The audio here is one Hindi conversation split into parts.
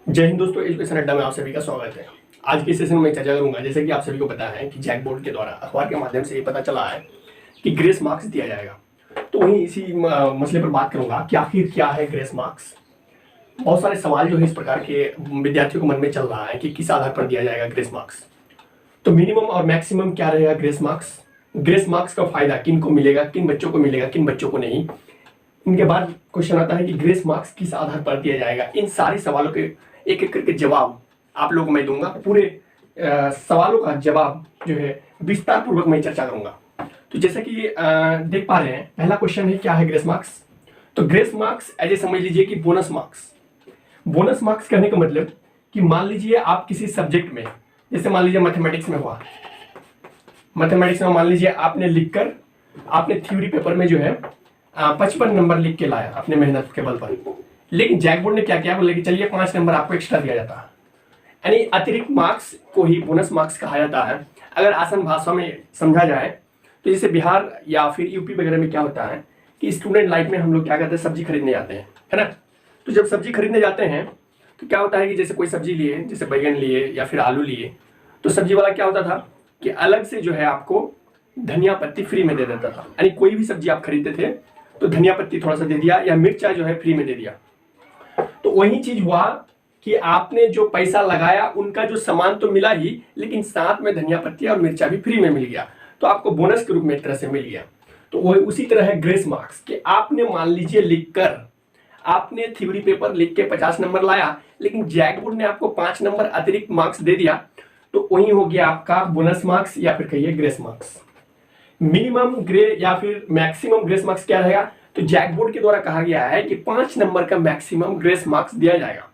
जय हिंद दोस्तों, एजुकेशन अड्डा में आप सभी का स्वागत है। आज के सेशन में चर्चा करूंगा, जैसे कि आप सभी को पता है कि जैक बोर्ड के द्वारा अखबार के माध्यम से ये पता चला है कि ग्रेस मार्क्स दिया जाएगा। तो वहीं इसी मसले पर बात करूंगा कि आखिर क्या है ग्रेस मार्क्स। बहुत सारे सवाल जो है इस प्रकार के विद्यार्थियों के मन में चल रहा है कि किस आधार पर दिया जाएगा ग्रेस मार्क्स। तो मिनिमम और मैक्सिमम क्या रहेगा ग्रेस मार्क्स, ग्रेस मार्क्स का फायदा किन को मिलेगा, किन बच्चों को मिलेगा, किन बच्चों को नहीं। इनके बाद क्वेश्चन आता है कि ग्रेस मार्क्स किस आधार पर दिया जाएगा। इन सारे सवालों के एक एक करके जवाब आप लोगों को मैं दूंगा। पूरे सवालों का जवाब जो है विस्तार पूर्वक मैं चर्चा करूंगा। तो जैसा कि देख पा रहे हैं, पहला क्वेश्चन है क्या है ग्रेस मार्क्स। तो ग्रेस मार्क्स ऐसे समझ लीजिए कि बोनस मार्क्स। बोनस मार्क्स कहने का मतलब कि मान लीजिए आप किसी सब्जेक्ट में, जैसे मान लीजिए मैथमेटिक्स में हुआ, मैथमेटिक्स में मान लीजिए आपने लिखकर आपने थ्योरी पेपर में जो है 55 नंबर लिख के लाया अपने मेहनत के बल पर, लेकिन जैक बोर्ड ने क्या किया, बोले कि चलिए 5 नंबर आपको एक्स्ट्रा दिया जाता है। यानी अतिरिक्त मार्क्स को ही बोनस मार्क्स कहा जाता है। अगर आसान भाषा में समझा जाए तो जैसे बिहार या फिर यूपी वगैरह में क्या होता है कि स्टूडेंट लाइफ में हम लोग क्या करते हैं, सब्जी खरीदने जाते हैं, है ना। तो जब सब्जी खरीदने जाते हैं तो क्या होता है कि जैसे कोई सब्जी लिए, जैसे बैगन लिए या फिर आलू लिए, तो सब्जी वाला क्या होता था कि अलग से जो है आपको धनिया पत्ती फ्री में दे देता था। यानी कोई भी सब्जी आप खरीदते थे तो धनिया पत्ती थोड़ा सा दे दिया या मिर्चा जो है फ्री में दे दिया। तो वही चीज हुआ कि आपने जो पैसा लगाया उनका जो सामान तो मिला ही, लेकिन साथ में धनिया पत्ती और मिर्चा भी फ्री में मिल गया, तो आपको बोनस के रूप में एक तरह से मिल गया। तो वही उसी तरह है ग्रेस मार्क्स कि आपने मान लीजिए लिखकर आपने थ्योरी पेपर लिख के 50 नंबर लाया, लेकिन जैक बोर्ड ने आपको 5 नंबर अतिरिक्त मार्क्स दे दिया, तो वही हो गया आपका बोनस मार्क्स या फिर कहिए ग्रेस मार्क्स। मिनिमम ग्रे या फिर मैक्सिमम ग्रेस मार्क्स क्या रहेगा, तो जैक बोर्ड के द्वारा कहा गया है कि 5 नंबर का मैक्सिमम ग्रेस मार्क्स दिया जाएगा।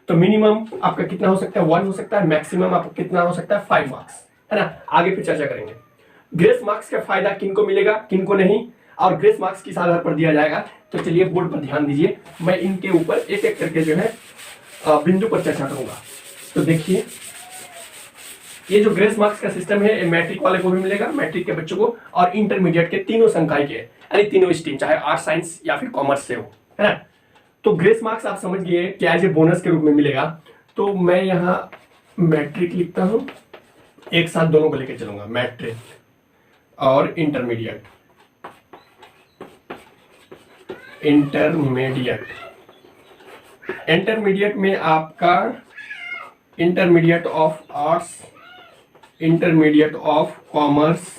तो मिनिमम आपका कितना हो सकता है, 1 हो सकता है, मैक्सिमम आपका कितना हो सकता है, 5 मार्क्स, है ना। आगे फिर चर्चा करेंगे ग्रेस मार्क्स का फायदा किनको मिलेगा किनको नहीं, और ग्रेस मार्क्स किस आधार पर दिया जाएगा। तो चलिए बोर्ड पर ध्यान दीजिए, मैं इनके ऊपर एक एक करके जो है बिंदु पर चर्चा करूंगा। तो देखिए, ये जो ग्रेस मार्क्स का सिस्टम है, मैट्रिक वाले को भी मिलेगा, मैट्रिक के बच्चों को, और इंटरमीडिएट के तीनों संकाय के, यानी तीनों स्ट्रीम, चाहे आर्ट साइंस या फिर कॉमर्स से हो, है ना। तो ग्रेस मार्क्स आप समझ गए कि एज ए बोनस के रूप में मिलेगा। तो मैं यहाँ मैट्रिक लिखता हूँ, एक साथ दोनों को लेकर चलूंगा, मैट्रिक और इंटरमीडिएट। इंटरमीडिएट में आपका intermediate of arts, intermediate of commerce,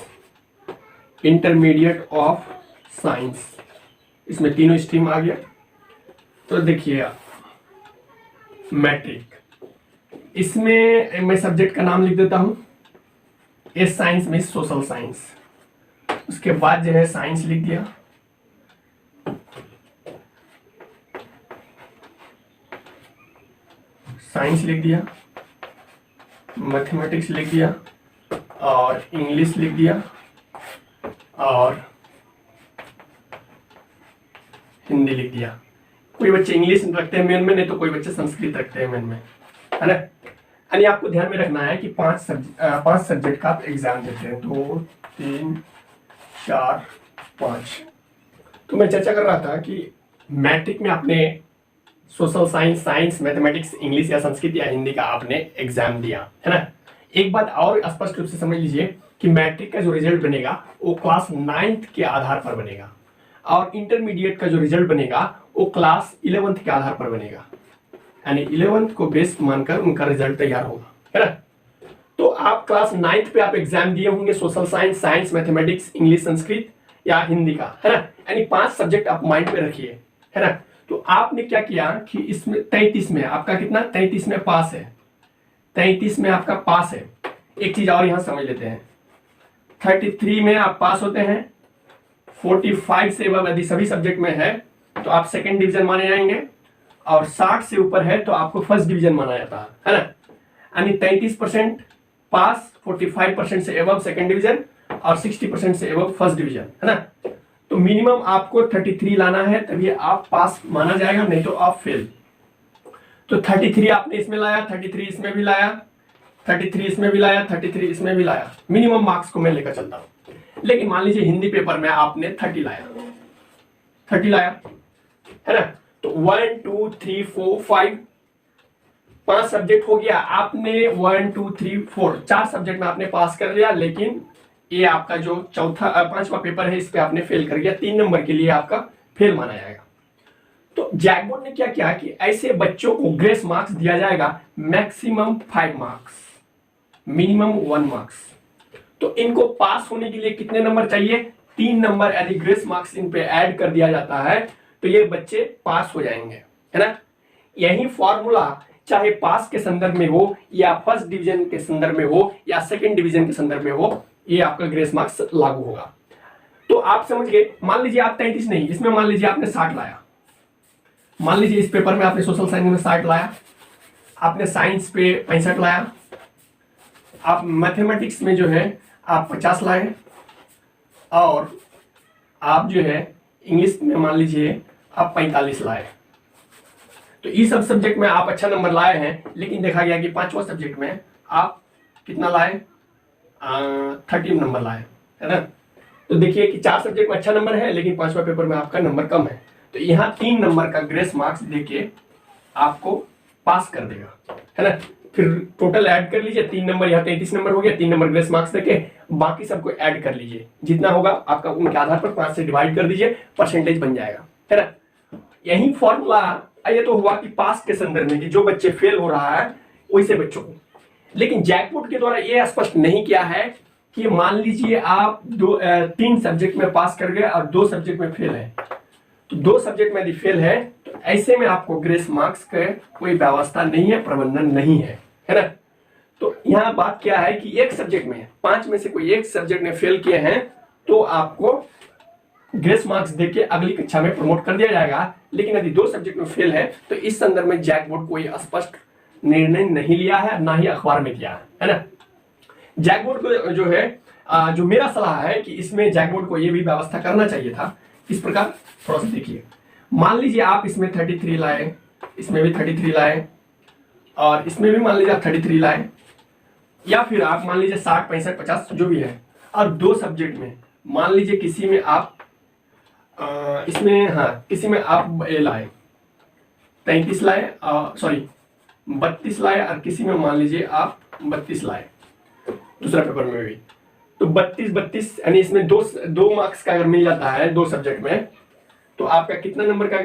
intermediate of science, इसमें तीनों स्ट्रीम आ गया। तो देखिए मैट्रिक, इसमें मैं सब्जेक्ट का नाम लिख देता हूं, एस साइंस में सोशल साइंस, उसके बाद जो है साइंस लिख दिया, साइंस लिख दिया, मैथमेटिक्स लिख दिया, और इंग्लिश लिख दिया, और हिंदी लिख दिया। कोई बच्चे इंग्लिश रखते हैं मेन में, नहीं तो कोई बच्चे संस्कृत रखते हैं मेन में, है ना। यानी आपको ध्यान में रखना है कि 5 सब्जेक्ट का आप एग्जाम देते हैं, 2 3 4 5। तो मैं चर्चा कर रहा था कि मैट्रिक में आपने social science, science, mathematics, English या संस्कृत या हिंदी का आपने एग्जाम दिया, है ना। एक बात और स्पष्ट रूप से समझ लीजिए कि मैट्रिक का जो रिजल्ट बनेगा वो क्लास 9th के आधार पर बनेगा, और इंटरमीडिएट का जो रिजल्ट बनेगा वो क्लास 11th के आधार पर बनेगा। यानी 11th को बेस मानकर उनका रिजल्ट तैयार होगा, है ना। तो आप क्लास 9th पे आप एग्जाम दिए होंगे, social science, science, mathematics, English, Sanskrit या हिंदी का, है ना। यानी 5 सब्जेक्ट आप माइंड पे रखिए, है ना। तो आपने क्या किया कि इसमें 33 में आपका कितना, 33 में पास है, 33 में आपका पास है। एक चीज और यहां समझ लेते हैं, 33 में आप पास होते हैं, 45 से यदि सभी सब्जेक्ट में है तो आप सेकंड डिवीजन माने जाएंगे, और 60 से ऊपर है तो आपको फर्स्ट डिवीजन माना जाता है ना। यानी 33% पास, 45% से एबव सेकंड डिवीजन, और 60% से एबव फर्स्ट डिवीजन, है ना। तो मिनिमम आपको 33 लाना है, तभी आप पास माना जाएगा, नहीं तो आप फेल। तो 33 आपने इसमें लाया, 33 इसमें भी लाया, 33 इसमें भी लाया, 33 इसमें भी लाया, मिनिमम मार्क्स को मैं लेकर चलता हूं। लेकिन मान लीजिए हिंदी पेपर में आपने 30 लाया, 30 लाया, है ना। तो 1 2 3 4 5 5 सब्जेक्ट हो गया, आपने 1 2 3 4 4 सब्जेक्ट में आपने पास कर लिया, लेकिन ये आपका जो चौथा 5वां पेपर है इस पे आपने फेल कर गया, 3 नंबर के लिए आपका फेल माना जाएगा। तो जैक बोर्ड ने क्या किया कि ऐसे बच्चों को ग्रेस मार्क्स दिया जाएगा, मैक्सिमम 5 मार्क्स, मिनिमम 1 मार्क्स। तो इनको पास होने के लिए कितने नंबर चाहिए? 3 नंबर यदि ग्रेस मार्क्स इन पे ऐड कर दिया जाता है तो ये बच्चे पास हो जाएंगे, है ना। यही फॉर्मूला चाहे पास के संदर्भ में हो या फर्स्ट डिवीजन के संदर्भ में हो या सेकंड डिवीजन के संदर्भ में हो, ये आपका ग्रेस मार्क्स लागू होगा। तो आप समझ गए, मान लीजिए आप 33 नहीं, इसमें मान लीजिए आपने 60 लाया, मान लीजिए इस पेपर में आपने सोशल साइंस में 60 लाया, आपने साइंस पे 65 लाया, आप मैथमेटिक्स में जो है आप 50 लाए, और आप जो है इंग्लिश में मान लीजिए आप 45 लाए। तो इस सब सब्जेक्ट में आप अच्छा नंबर लाए हैं, लेकिन देखा गया कि 5वां सब्जेक्ट में आप कितना लाए? 30 नंबर लाए, है ना। तो देखिए कि 4 सब्जेक्ट में अच्छा नंबर है, लेकिन 5वां पेपर में आपका नंबर कम है, तो यहाँ 3 नंबर का ग्रेस मार्क्स देके आपको पास कर देगा, है ना। फिर टोटल ऐड कर लीजिए, 3 नंबर, यहाँ 33 नंबर हो गया, 3 नंबर ग्रेस मार्क्स देके बाकी सबको ऐड कर लीजिए, जितना होगा आपका उनके आधार पर 5 से डिवाइड कर दीजिए, परसेंटेज बन जाएगा, है ना। यही फॉर्मूला, ये तो हुआ कि पास के संदर्भ में कि जो बच्चे फेल हो रहा है वैसे बच्चों को, लेकिन जैकबोर्ड के द्वारा ये स्पष्ट नहीं किया है कि मान लीजिए आप 3 सब्जेक्ट में पास कर गए और 2 सब्जेक्ट में फेल है, तो 2 सब्जेक्ट में यदि फेल है तो ऐसे में आपको ग्रेस मार्क्स का कोई व्यवस्था नहीं है, प्रबंधन नहीं है, है ना। तो यहाँ बात क्या है कि एक सब्जेक्ट में 5 में से कोई एक सब्जेक्ट में फेल किए हैं तो आपको ग्रेस मार्क्स देके अगली कक्षा में प्रमोट कर दिया जाएगा, लेकिन यदि 2 सब्जेक्ट में फेल है तो इस संदर्भ में जैकबोर्ड कोई स्पष्ट निर्णय नहीं लिया है, ना ही अखबार में किया है ना। जैकबोर्ड को जो है जो मेरा सलाह है कि इसमें जैकबोर्ड को ये भी व्यवस्था करना चाहिए था। इस प्रकार थोड़ा सा देखिए, मान लीजिए आप इसमें 33 लाए, इसमें भी 33 लाए, और इसमें भी मान लीजिए आप 33 लाए, या फिर आप मान लीजिए 60 65 50 जो भी है, और 2 सब्जेक्ट में मान लीजिए किसी में आप इसमें किसी में आप लाए 33 लाए, सॉरी 32 लाए, और किसी में मान लीजिए आप 32 लाए, दूसरा पेपर में भी। तो 32 यानी इसमें 2 मार्क्स का अगर मिल जाता है 2 सब्जेक्ट में, तो आपका कितना नंबर का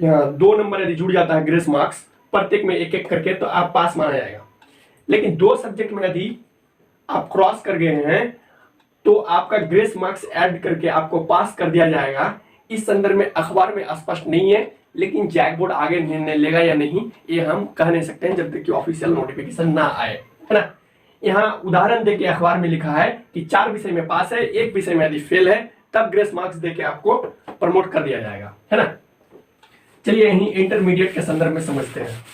यहाँ 2 नंबर यदि जुड़ जाता है ग्रेस मार्क्स प्रत्येक में एक एक करके, तो आप पास माना जाएगा। लेकिन 2 सब्जेक्ट में यदि आप क्रॉस कर गए हैं तो आपका ग्रेस मार्क्स ऐड करके आपको पास कर दिया जाएगा। इस संदर्भ में अखबार में स्पष्ट नहीं है, लेकिन जैकबोर्ड आगे निर्णय लेगा या नहीं ये हम कह नहीं सकते हैं जब तक कि ऑफिशियल नोटिफिकेशन ना आए, है ना। यहाँ उदाहरण देके अखबार में लिखा है कि 4 विषय में पास है, 1 विषय में यदि फेल है तब ग्रेस मार्क्स देके आपको प्रमोट कर दिया जाएगा, है ना। चलिए यहीं इंटरमीडिएट के संदर्भ में समझते हैं।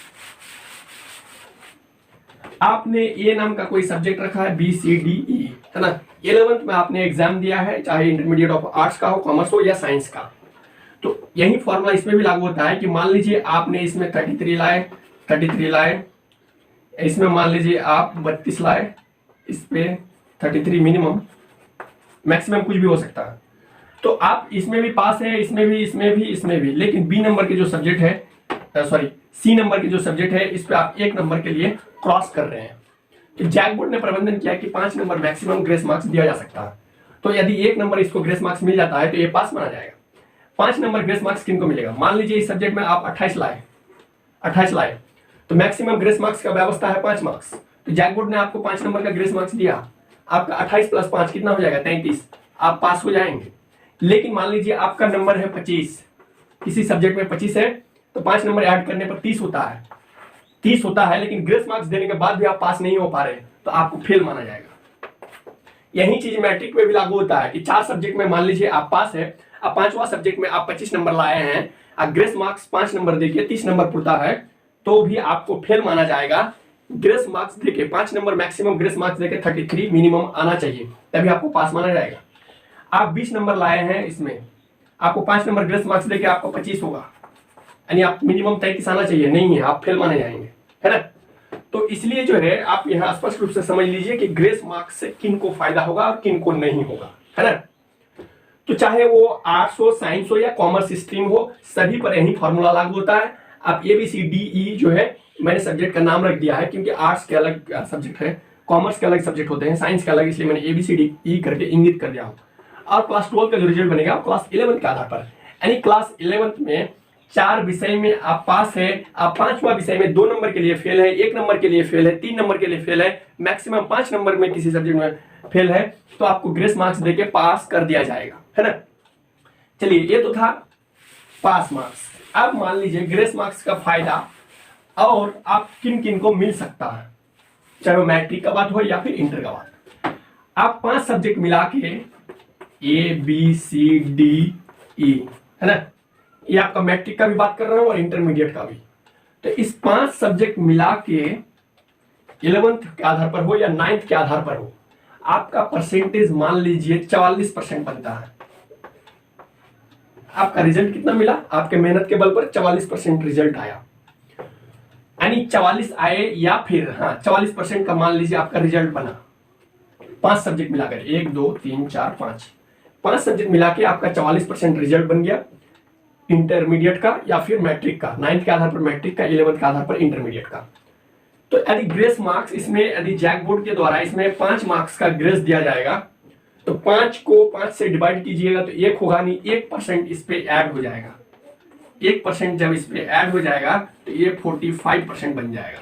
आपने ए नाम का कोई सब्जेक्ट रखा है, बी सी डी ई, है ना। 11th में आपने एग्जाम दिया है, चाहे इंटरमीडिएट ऑफ आर्ट्स का हो, कॉमर्स हो या साइंस का, तो यही फॉर्मूला इसमें भी लागू होता है कि मान लीजिए आपने इसमें 33 लाए, इसमें मान लीजिए आप 32 लाए, इस पे 33 मिनिमम, मैक्सिमम कुछ भी हो सकता है, तो आप इसमें भी पास है, इसमें भी, लेकिन बी नंबर के जो सब्जेक्ट है, सॉरी सी नंबर के जो सब्जेक्ट है, इस पे आप 1 नंबर के लिए क्रॉस कर रहे हैं। तो जैकबोर्ड ने प्रबंधन किया कि 5 नंबर मैक्सिमम ग्रेस मार्क्स दिया जा सकता है, तो यदि 1 नंबर इसको ग्रेस मार्क्स मिल जाता है तो ये पास माना जाएगा। 5 नंबर ग्रेस मार्क्स किनको मिलेगा? मान लीजिए इस सब्जेक्ट में आप 28 लाए, तो मैक्सिमम ग्रेस मार्क्स का व्यवस्था है 5 मार्क्स, तो जैकबोर्ड ने आपको 5 नंबर का ग्रेस मार्क्स दिया, आपका 28 + 5 कितना हो जाएगा? 33, आप पास हो जाएंगे। लेकिन मान लीजिए आपका नंबर है 25, किसी सब्जेक्ट में 25 है, तो 5 नंबर ऐड करने पर 30 होता है, लेकिन ग्रेस मार्क्स देने के बाद भी आप पास नहीं हो पा रहे, तो आपको फेल माना जाएगा। यही चीज मैट्रिक में भी लागू होता है कि 4 सब्जेक्ट में मान लीजिए आप पास है, अब 5वां सब्जेक्ट में आप 25 नंबर लाए हैं, अब ग्रेस मार्क्स 5 नंबर देखिए 30 नंबर पुरता है, तो भी आपको फेल माना जाएगा। ग्रेस मार्क्स देके 5 नंबर मैक्सिमम ग्रेस मार्क्स देके 33 मिनिमम आना चाहिए, तभी आपको पास माना जाएगा। आप 20 नंबर लाए हैं, इसमें आपको 5 नंबर ग्रेस मार्क्स देके आपको 25 होगा, यानी आप मिनिमम 33 आना चाहिए, नहीं है, आप फेल माने जाएंगे, है ना। तो इसलिए जो है आप यहाँ स्पष्ट रूप से समझ लीजिए कि ग्रेस मार्क्स से किन को फायदा होगा और किन को नहीं होगा, है ना। तो चाहे वो आर्ट्स हो, साइंस हो या कॉमर्स स्ट्रीम हो, सभी पर यही फॉर्मूला लागू होता है। आप ABCDE जो है मैंने सब्जेक्ट का नाम रख दिया है क्योंकि आर्ट्स के अलग सब्जेक्ट है, कॉमर्स के अलग सब्जेक्ट होते हैं, साइंस के अलग, इसलिए मैंने ABCD करके इंगित कर दिया हूँ। और क्लास 12 का जो रिजल्ट बनेगा क्लास 11 के आधार पर, यानी क्लास 11 में 4 विषय में आप पास है, आप 5वां विषय में 2 नंबर के लिए फेल है, 1 नंबर के लिए फेल है, 3 नंबर के लिए फेल है, मैक्सिमम 5 नंबर में किसी सब्जेक्ट में फेल है, तो आपको ग्रेस मार्क्स देके पास कर दिया जाएगा, है ना। चलिए, ये तो था पास मार्क्स। अब मान लीजिए ग्रेस मार्क्स का फायदा और आप किन किन को मिल सकता है, चाहे वो मैट्रिक का बात हो या फिर इंटर का बात। आप 5 सब्जेक्ट मिला के ABCDE, है ना, ये आपका मैट्रिक का भी बात कर रहा हूं और इंटरमीडिएट का भी। तो इस 5 सब्जेक्ट मिला के 11th के आधार पर हो या 9th के आधार पर हो, आपका परसेंटेज मान लीजिए 44% बनता है। आपका रिजल्ट कितना मिला, आपके मेहनत के बल पर 44% रिजल्ट आया, यानी 44 आए या फिर 44% का मान लीजिए आपका रिजल्ट बना। 5 सब्जेक्ट मिलाकर 1 2 3 4 5 सब्जेक्ट मिला के आपका 44% रिजल्ट बन गया इंटरमीडिएट का या फिर मैट्रिक का, 9th के आधार पर मैट्रिक का, 11th के आधार पर इंटरमीडिएट का। तो यदि ग्रेस मार्क्स इसमें, यदि जैक बोर्ड के द्वारा इसमें 5 मार्क्स का ग्रेस दिया जाएगा, तो 5 को 5 से डिवाइड कीजिएगा तो 1 होगा नहीं, 1% इस पे ऐड हो जाएगा। 1% जब इस पे ऐड हो जाएगा तो ये 45% बन जाएगा,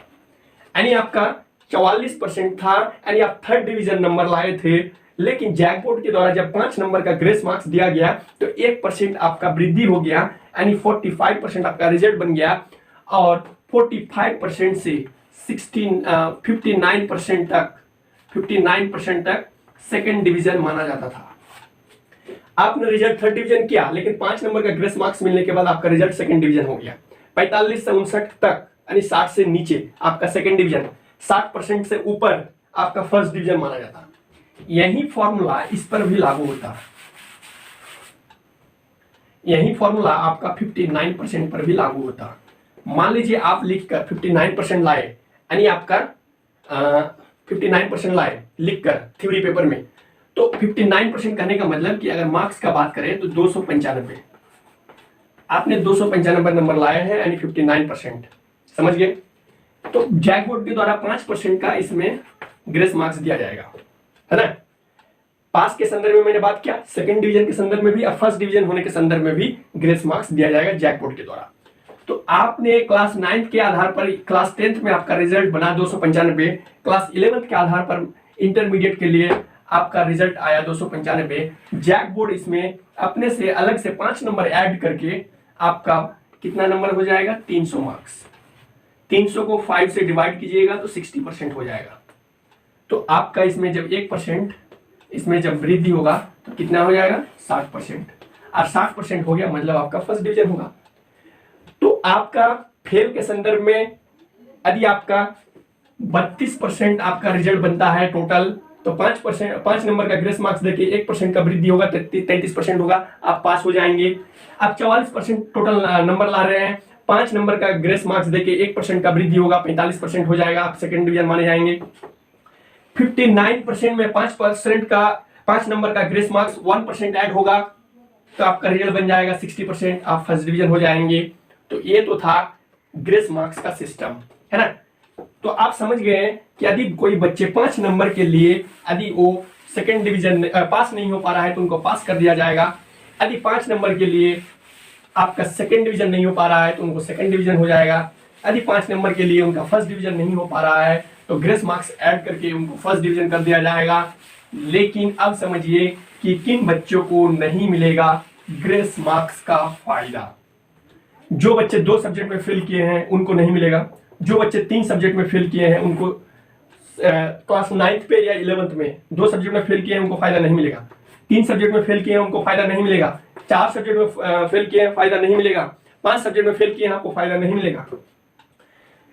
यानी आपका 44% था, यानी आप 3rd डिवीजन नंबर लाए थे। लेकिन जैक बोर्ड के द्वारा जब 5 नंबर का ग्रेस मार्क्स दिया गया तो 1% आपका वृद्धि हो गया, यानी 45% आपका रिजल्ट बन गया, और 45% से 59% तक सेकंड डिवीजन माना जाता था। आपने रिजल्ट 3rd डिवीजन किया, लेकिन 5 नंबर का ग्रेस मार्क्स मिलने के बाद आपका रिजल्ट सेकंड डिवीजन हो गया। 45 से 59 तक, यानी 60 से नीचे आपका सेकंड डिवीजन, 60% से ऊपर आपका फर्स्ट डिवीजन माना जाता। यही फॉर्मूला इस पर भी लागू होता, यही फॉर्मूला आपका 59% पर भी लागू होता। मान लीजिए आप लिखकर 59% लाए, यानी आपका 59% लाए लिखकर थ्योरी पेपर में, तो 59% कहने का मतलब कि अगर मार्क्स का बात करें तो 295, आपने 295 नंबर लाए हैं, यानी 59%, समझ गए। तो जैक बोर्ड के द्वारा 5% का इसमें ग्रेस मार्क्स दिया जाएगा, है ना। पास के संदर्भ में मैंने बात किया, सेकंड डिवीजन के संदर्भ में भी और फर्स्ट डिवीजन होने के संदर्भ में भी ग्रेस मार्क्स दिया जाएगा जैक बोर्ड के द्वारा। तो आपने क्लास 9th के आधार पर, क्लास 10th में आपका रिजल्ट बना 295, क्लास 11th के आधार पर इंटरमीडिएट के लिए आपका रिजल्ट आया 295। जैक बोर्ड इसमें अपने से अलग से 5 नंबर ऐड करके आपका कितना नंबर हो जाएगा, 300 मार्क्स। 300 को 5 से डिवाइड कीजिएगा तो 60% हो जाएगा। तो आपका इसमें जब 1% इसमें जब वृद्धि होगा तो कितना हो जाएगा, 60%, और 60% हो गया मतलब आपका फर्स्ट डिवीजन होगा। तो आपका फेल के संदर्भ में यदि आपका 32% आपका रिजल्ट बनता है टोटल, तो 5 नंबर का ग्रेस मार्क्स देके 1% का वृद्धि होगा, 33% होगा, आप पास हो जाएंगे। आप 44% टोटल नंबर ला रहे हैं, 5 नंबर का ग्रेस मार्क्स देके 1% का वृद्धि होगा, 45% हो जाएगा, आप सेकंड डिवीजन माने जाएंगे। 59% में 5% का 5 नंबर का ग्रेस मार्क्स 1% ऐड होगा तो आपका रिजल्ट बन जाएगा 60%, आप फर्स्ट डिवीजन हो जाएंगे। तो ये तो था ग्रेस मार्क्स का सिस्टम, है ना। तो आप समझ गए कि यदि कोई बच्चे 5 नंबर के लिए यदि वो सेकंड डिवीजन पास नहीं हो पा रहा है तो उनको पास कर दिया जाएगा। यदि 5 नंबर के लिए आपका सेकंड डिवीजन नहीं हो पा रहा है तो उनको सेकंड डिवीजन हो जाएगा। यदि 5 नंबर के लिए उनका फर्स्ट डिवीजन नहीं हो पा रहा है तो ग्रेस मार्क्स ऐड करके उनको फर्स्ट डिवीजन कर दिया जाएगा। लेकिन अब समझिए कि किन बच्चों को नहीं मिलेगा ग्रेस मार्क्स का फायदा। जो बच्चे 2 सब्जेक्ट में फेल किए हैं उनको नहीं मिलेगा। जो बच्चे 3 सब्जेक्ट में फेल किए हैं उनको क्लास 9th पे या 11th में 2 सब्जेक्ट में फेल किए हैं उनको फायदा नहीं मिलेगा। 3 सब्जेक्ट में फेल किए हैं उनको फायदा नहीं मिलेगा। 4 सब्जेक्ट में फेल किए हैं फायदा नहीं मिलेगा। 5 सब्जेक्ट में फेल किए हैं आपको फायदा नहीं मिलेगा।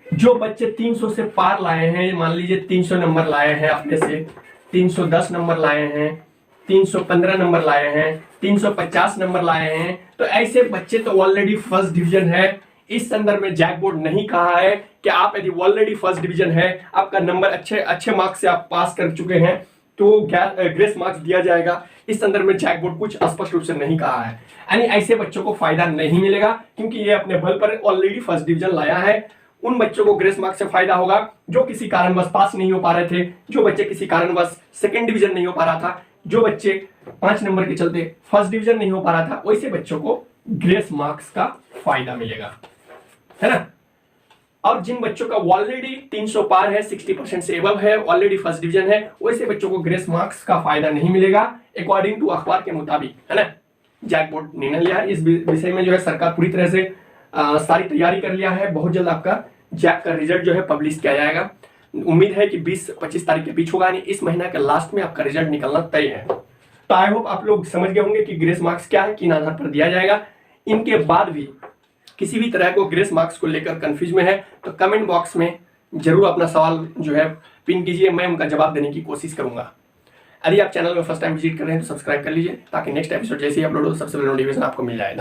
जो बच्चे 300 से पार लाए हैं, मान लीजिए 300 नंबर लाए हैं, अपने से 310 नंबर लाए हैं, 315 नंबर लाए हैं, 350 नंबर लाए हैं, तो ऐसे बच्चे तो ऑलरेडी फर्स्ट डिवीजन है। इस संदर्भ में जैक बोर्ड नहीं कहा है कि आप यदि ऑलरेडी फर्स्ट डिवीजन है, आपका नंबर अच्छे मार्क्स से आप पास कर चुके हैं तो ग्रेस मार्क्स दिया जाएगा। इस संदर्भ में जैक बोर्ड कुछ स्पष्ट रूप से नहीं कहा है। यानी ऐसे बच्चों को फायदा नहीं मिलेगा क्योंकि ये अपने बल पर ऑलरेडी फर्स्ट डिवीजन लाया है, उन बच्चों को ग्रेस मार्क्स से फायदा होगा जो किसी कारणवश पास नहीं हो पा रहे थे, जो बच्चे किसी कारणवश सेकंड डिवीजन नहीं हो पा रहा था, जो बच्चे 5 नंबर के चलते फर्स्ट डिवीजन नहीं हो पा रहा था, वैसे बच्चों को ग्रेस मार्क्स का फायदा मिलेगा, है ना। और जिन बच्चों का ऑलरेडी 300 पार है, 60% से एबव है, ऑलरेडी फर्स्ट डिवीजन है, वैसे बच्चों को ग्रेस मार्क्स का फायदा नहीं मिलेगा अकॉर्डिंग टू अखबार के मुताबिक, है ना। जैक बोर्ड निर्णय लिया है इस विषय में, जो है सरकार पूरी तरह से सारी तैयारी कर लिया है। बहुत जल्द आपका जैक का रिजल्ट जो है पब्लिश किया जाएगा। उम्मीद है कि 20-25 तारीख के बीच होगा, यानी इस महीना के लास्ट में आपका रिजल्ट निकलना तय है। तो आई होप आप लोग समझ गए होंगे कि ग्रेस मार्क्स क्या है, किन आधार पर दिया जाएगा। इनके बाद भी किसी भी तरह को ग्रेस मार्क्स को लेकर कंफ्यूज में है तो कमेंट बॉक्स में जरूर अपना सवाल जो है पिन कीजिए, मैं उनका जवाब देने की कोशिश करूंगा। यदि आप चैनल में फर्स्ट टाइम विजिट कर रहे हैं तो सब्सक्राइब कर लीजिए ताकि नेक्स्ट एपिसोड जैसे ही अपलोड हो सबसे पहले नोटिफिकेशन आपको मिल जाए।